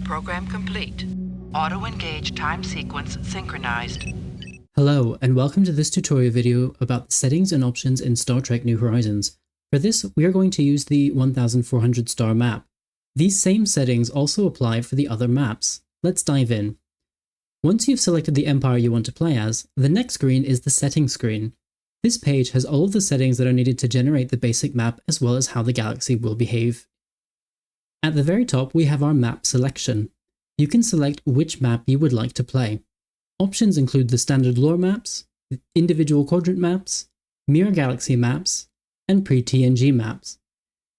Program complete. Auto-engage time sequence synchronized. Hello, and welcome to this tutorial video about the settings and options in Star Trek New Horizons. For this, we are going to use the 1400 star map. These same settings also apply for the other maps. Let's dive in. Once you've selected the empire you want to play as, the next screen is the settings screen. This page has all of the settings that are needed to generate the basic map as well as how the galaxy will behave. At the very top, we have our map selection. You can select which map you would like to play. Options include the standard lore maps, individual quadrant maps, mirror galaxy maps, and pre-TNG maps.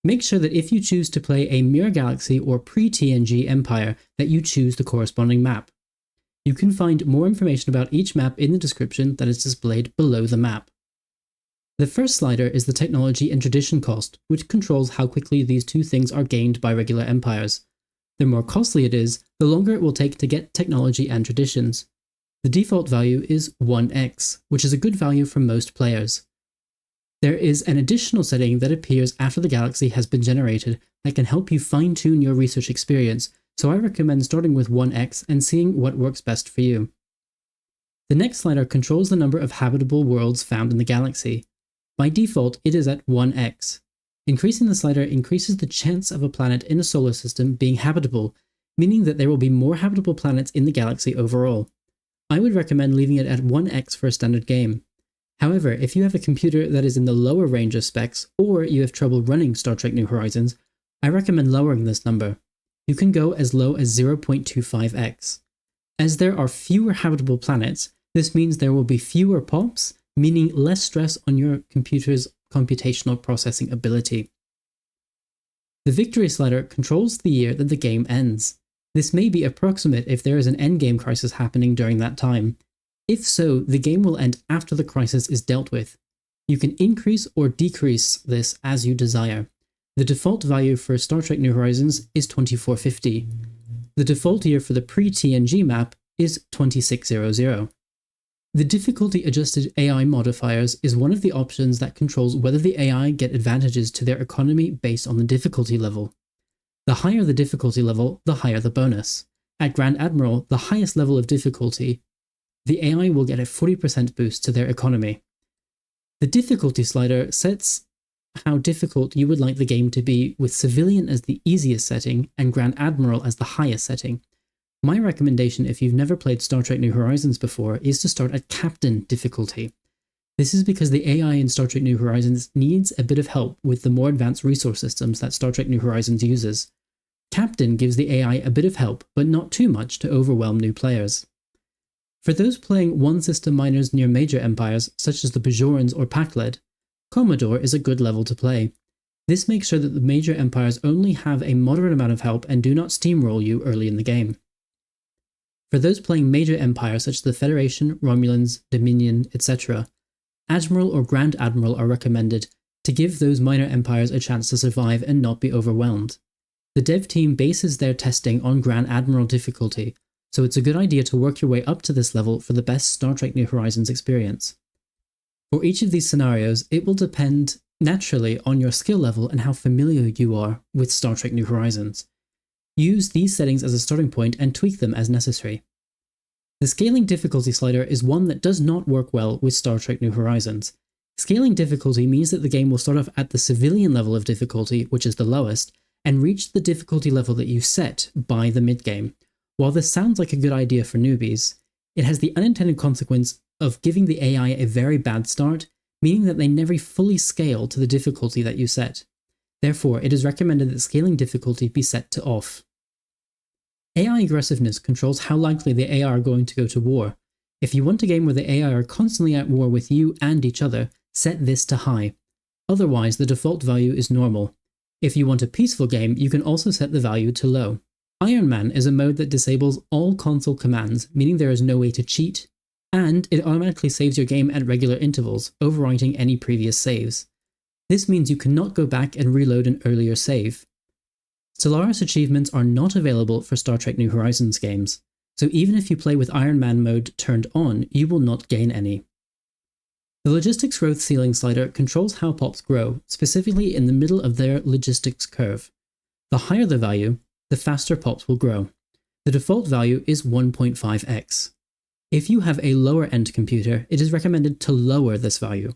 Make sure that if you choose to play a mirror galaxy or pre-TNG empire, that you choose the corresponding map. You can find more information about each map in the description that is displayed below the map. The first slider is the technology and tradition cost, which controls how quickly these two things are gained by regular empires. The more costly it is, the longer it will take to get technology and traditions. The default value is 1x, which is a good value for most players. There is an additional setting that appears after the galaxy has been generated that can help you fine-tune your research experience, so I recommend starting with 1x and seeing what works best for you. The next slider controls the number of habitable worlds found in the galaxy. By default, it is at 1x. Increasing the slider increases the chance of a planet in a solar system being habitable, meaning that there will be more habitable planets in the galaxy overall. I would recommend leaving it at 1x for a standard game. However, if you have a computer that is in the lower range of specs, or you have trouble running Star Trek New Horizons, I recommend lowering this number. You can go as low as 0.25x. As there are fewer habitable planets, this means there will be fewer pops, meaning less stress on your computer's computational processing ability. The victory slider controls the year that the game ends. This may be approximate if there is an endgame crisis happening during that time. If so, the game will end after the crisis is dealt with. You can increase or decrease this as you desire. The default value for Star Trek New Horizons is 2450. The default year for the pre-TNG map is 2600. The difficulty-adjusted AI modifiers is one of the options that controls whether the AI get advantages to their economy based on the difficulty level. The higher the difficulty level, the higher the bonus. At Grand Admiral, the highest level of difficulty, the AI will get a 40% boost to their economy. The difficulty slider sets how difficult you would like the game to be, with Civilian as the easiest setting and Grand Admiral as the highest setting. My recommendation if you've never played Star Trek New Horizons before is to start at Captain difficulty. This is because the AI in Star Trek New Horizons needs a bit of help with the more advanced resource systems that Star Trek New Horizons uses. Captain gives the AI a bit of help, but not too much to overwhelm new players. For those playing one-system miners near major empires, such as the Bajorans or Pakled, Commodore is a good level to play. This makes sure that the major empires only have a moderate amount of help and do not steamroll you early in the game. For those playing major empires such as the Federation, Romulans, Dominion, etc., Admiral or Grand Admiral are recommended to give those minor empires a chance to survive and not be overwhelmed. The dev team bases their testing on Grand Admiral difficulty, so it's a good idea to work your way up to this level for the best Star Trek New Horizons experience. For each of these scenarios, it will depend naturally on your skill level and how familiar you are with Star Trek New Horizons. Use these settings as a starting point and tweak them as necessary. The scaling difficulty slider is one that does not work well with Star Trek New Horizons. Scaling difficulty means that the game will start off at the civilian level of difficulty, which is the lowest, and reach the difficulty level that you set by the mid-game. While this sounds like a good idea for newbies, it has the unintended consequence of giving the AI a very bad start, meaning that they never fully scale to the difficulty that you set. Therefore, it is recommended that scaling difficulty be set to off. AI aggressiveness controls how likely the AI are going to go to war. If you want a game where the AI are constantly at war with you and each other, set this to high. Otherwise, the default value is normal. If you want a peaceful game, you can also set the value to low. Ironman is a mode that disables all console commands, meaning there is no way to cheat, and it automatically saves your game at regular intervals, overwriting any previous saves. This means you cannot go back and reload an earlier save. Solaris achievements are not available for Star Trek New Horizons games, so even if you play with Ironman mode turned on, you will not gain any. The Logistics growth ceiling slider controls how pops grow, specifically in the middle of their logistics curve. The higher the value, the faster pops will grow. The default value is 1.5x. If you have a lower end computer, it is recommended to lower this value.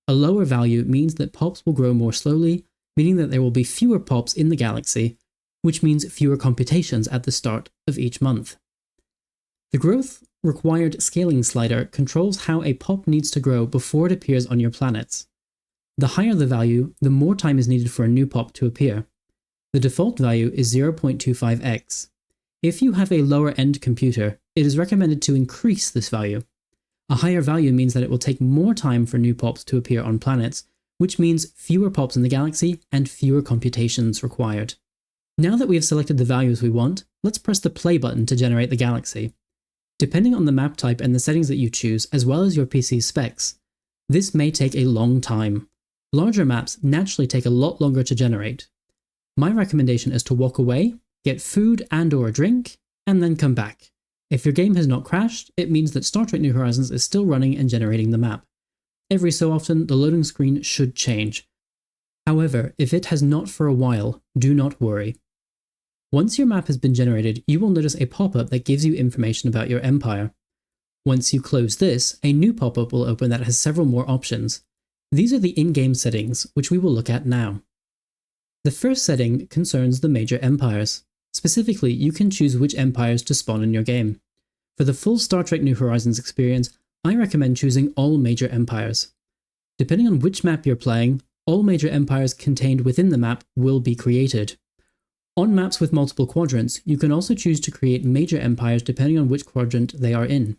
A lower value means that pops will grow more slowly, meaning that there will be fewer pops in the galaxy, which means fewer computations at the start of each month. The growth required scaling slider controls how a pop needs to grow before it appears on your planets. The higher the value, the more time is needed for a new pop to appear. The default value is 0.25x. If you have a lower end computer, it is recommended to increase this value. A higher value means that it will take more time for new pops to appear on planets, which means fewer pops in the galaxy and fewer computations required. Now that we have selected the values we want, let's press the play button to generate the galaxy. Depending on the map type and the settings that you choose, as well as your PC's specs, this may take a long time. Larger maps naturally take a lot longer to generate. My recommendation is to walk away, get food and/or a drink, and then come back. If your game has not crashed, it means that Star Trek New Horizons is still running and generating the map. Every so often, the loading screen should change. However, if it has not for a while, do not worry. Once your map has been generated, you will notice a pop-up that gives you information about your empire. Once you close this, a new pop-up will open that has several more options. These are the in-game settings, which we will look at now. The first setting concerns the major empires. Specifically, you can choose which empires to spawn in your game. For the full Star Trek New Horizons experience, I recommend choosing all major empires. Depending on which map you're playing, all major empires contained within the map will be created. On maps with multiple quadrants, you can also choose to create major empires depending on which quadrant they are in.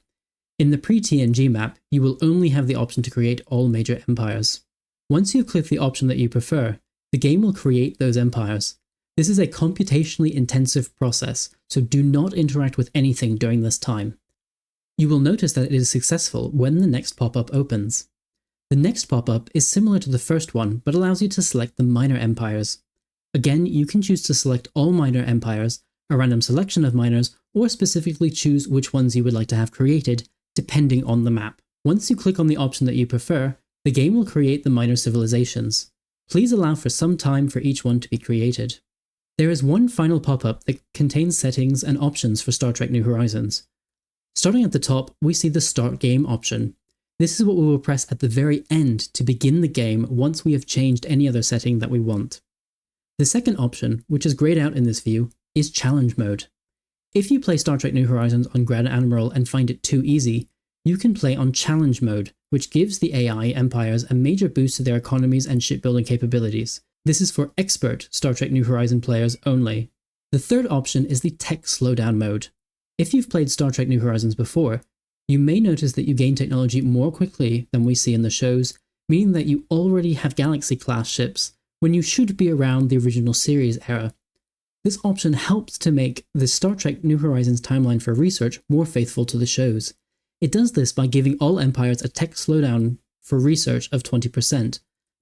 In the pre-TNG map, you will only have the option to create all major empires. Once you click the option that you prefer, the game will create those empires. This is a computationally intensive process, so do not interact with anything during this time. You will notice that it is successful when the next pop-up opens. The next pop-up is similar to the first one, but allows you to select the minor empires. Again, you can choose to select all minor empires, a random selection of minors, or specifically choose which ones you would like to have created, depending on the map. Once you click on the option that you prefer, the game will create the minor civilizations. Please allow for some time for each one to be created. There is one final pop-up that contains settings and options for Star Trek New Horizons. Starting at the top, we see the Start Game option. This is what we will press at the very end to begin the game once we have changed any other setting that we want. The second option, which is grayed out in this view, is Challenge Mode. If you play Star Trek New Horizons on Grand Admiral and find it too easy, you can play on Challenge Mode, which gives the AI empires a major boost to their economies and shipbuilding capabilities. This is for expert Star Trek New Horizons players only. The third option is the Tech Slowdown mode. If you've played Star Trek New Horizons before, you may notice that you gain technology more quickly than we see in the shows, meaning that you already have Galaxy-class ships when you should be around the original series era. This option helps to make the Star Trek New Horizons timeline for research more faithful to the shows. It does this by giving all empires a tech slowdown for research of 20%.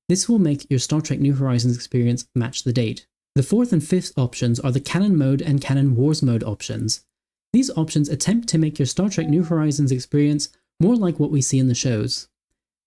This will make your Star Trek New Horizons experience match the date. The fourth and fifth options are the Canon Mode and Canon Wars Mode options. These options attempt to make your Star Trek New Horizons experience more like what we see in the shows.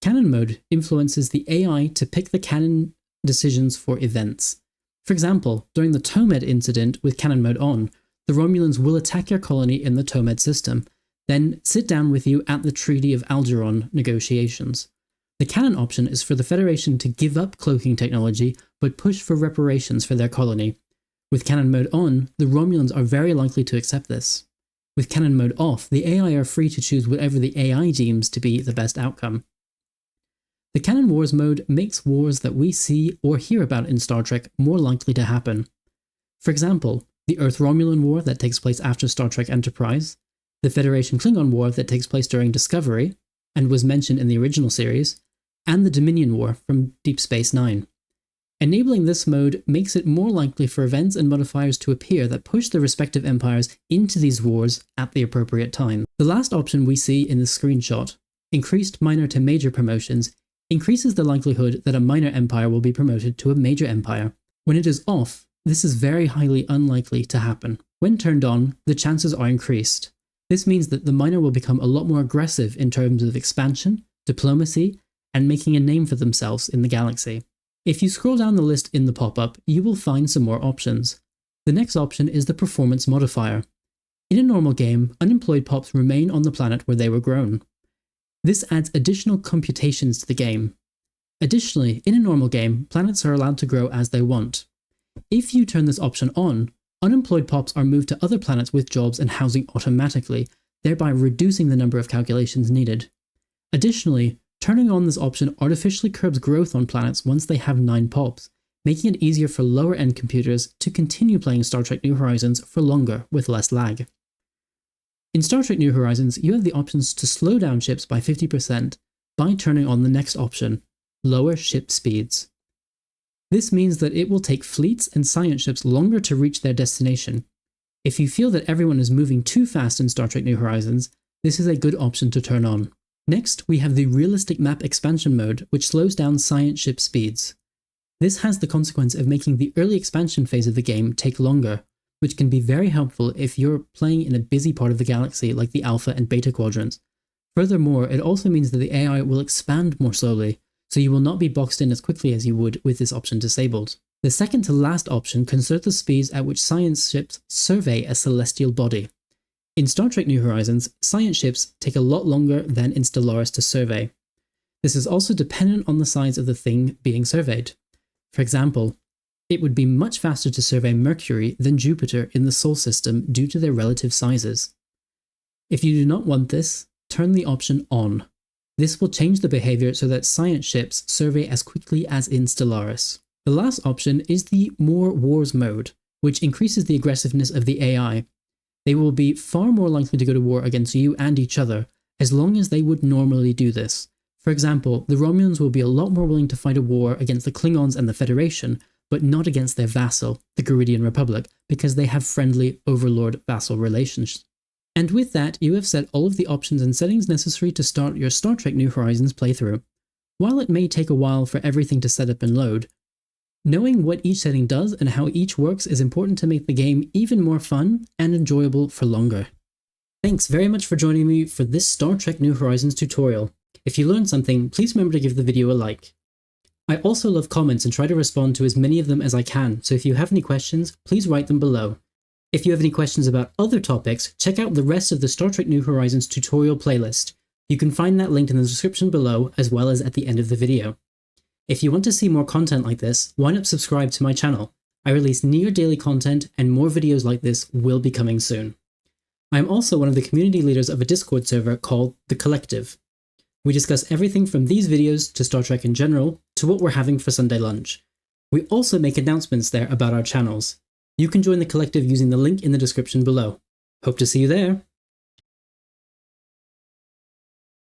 Canon Mode influences the AI to pick the canon decisions for events. For example, during the Tomed incident with Canon Mode on, the Romulans will attack your colony in the Tomed system, then sit down with you at the Treaty of Algernon negotiations. The Canon option is for the Federation to give up cloaking technology, but push for reparations for their colony. With Canon Mode on, the Romulans are very likely to accept this. With Canon Mode off, the AI are free to choose whatever the AI deems to be the best outcome. The Canon Wars mode makes wars that we see or hear about in Star Trek more likely to happen. For example, the Earth-Romulan War that takes place after Star Trek Enterprise, the Federation-Klingon War that takes place during Discovery, and was mentioned in the original series, and the Dominion War from Deep Space Nine. Enabling this mode makes it more likely for events and modifiers to appear that push the respective empires into these wars at the appropriate time. The last option we see in the screenshot, increased minor to major promotions, increases the likelihood that a minor empire will be promoted to a major empire. When it is off, this is very highly unlikely to happen. When turned on, the chances are increased. This means that the minor will become a lot more aggressive in terms of expansion, diplomacy, and making a name for themselves in the galaxy. If you scroll down the list in the pop-up, you will find some more options. The next option is the Performance Modifier. In a normal game, unemployed pops remain on the planet where they were grown. This adds additional computations to the game. Additionally, in a normal game, planets are allowed to grow as they want. If you turn this option on, unemployed pops are moved to other planets with jobs and housing automatically, thereby reducing the number of calculations needed. Additionally, turning on this option artificially curbs growth on planets once they have 9 pops, making it easier for lower-end computers to continue playing Star Trek New Horizons for longer with less lag. In Star Trek New Horizons, you have the options to slow down ships by 50% by turning on the next option, lower ship speeds. This means that it will take fleets and science ships longer to reach their destination. If you feel that everyone is moving too fast in Star Trek New Horizons, this is a good option to turn on. Next, we have the Realistic Map Expansion mode, which slows down science ship speeds. This has the consequence of making the early expansion phase of the game take longer, which can be very helpful if you're playing in a busy part of the galaxy like the Alpha and Beta quadrants. Furthermore, it also means that the AI will expand more slowly, so you will not be boxed in as quickly as you would with this option disabled. The second to last option concerns the speeds at which science ships survey a celestial body. In Star Trek New Horizons, science ships take a lot longer than in Stellaris to survey. This is also dependent on the size of the thing being surveyed. For example, it would be much faster to survey Mercury than Jupiter in the Sol system due to their relative sizes. If you do not want this, turn the option on. This will change the behavior so that science ships survey as quickly as in Stellaris. The last option is the More Wars mode, which increases the aggressiveness of the AI. They will be far more likely to go to war against you and each other, as long as they would normally do this. For example, the Romulans will be a lot more willing to fight a war against the Klingons and the Federation, but not against their vassal, the Garidian Republic, because they have friendly overlord-vassal relations. And with that, you have set all of the options and settings necessary to start your Star Trek New Horizons playthrough. While it may take a while for everything to set up and load, knowing what each setting does and how each works is important to make the game even more fun and enjoyable for longer. Thanks very much for joining me for this Star Trek New Horizons tutorial. If you learned something, please remember to give the video a like. I also love comments and try to respond to as many of them as I can, so if you have any questions, please write them below. If you have any questions about other topics, check out the rest of the Star Trek New Horizons tutorial playlist. You can find that linked in the description below, as well as at the end of the video. If you want to see more content like this, why not subscribe to my channel? I release near daily content, and more videos like this will be coming soon. I am also one of the community leaders of a Discord server called The Collective. We discuss everything from these videos to Star Trek in general, to what we're having for Sunday lunch. We also make announcements there about our channels. You can join the collective using the link in the description below. Hope to see you there!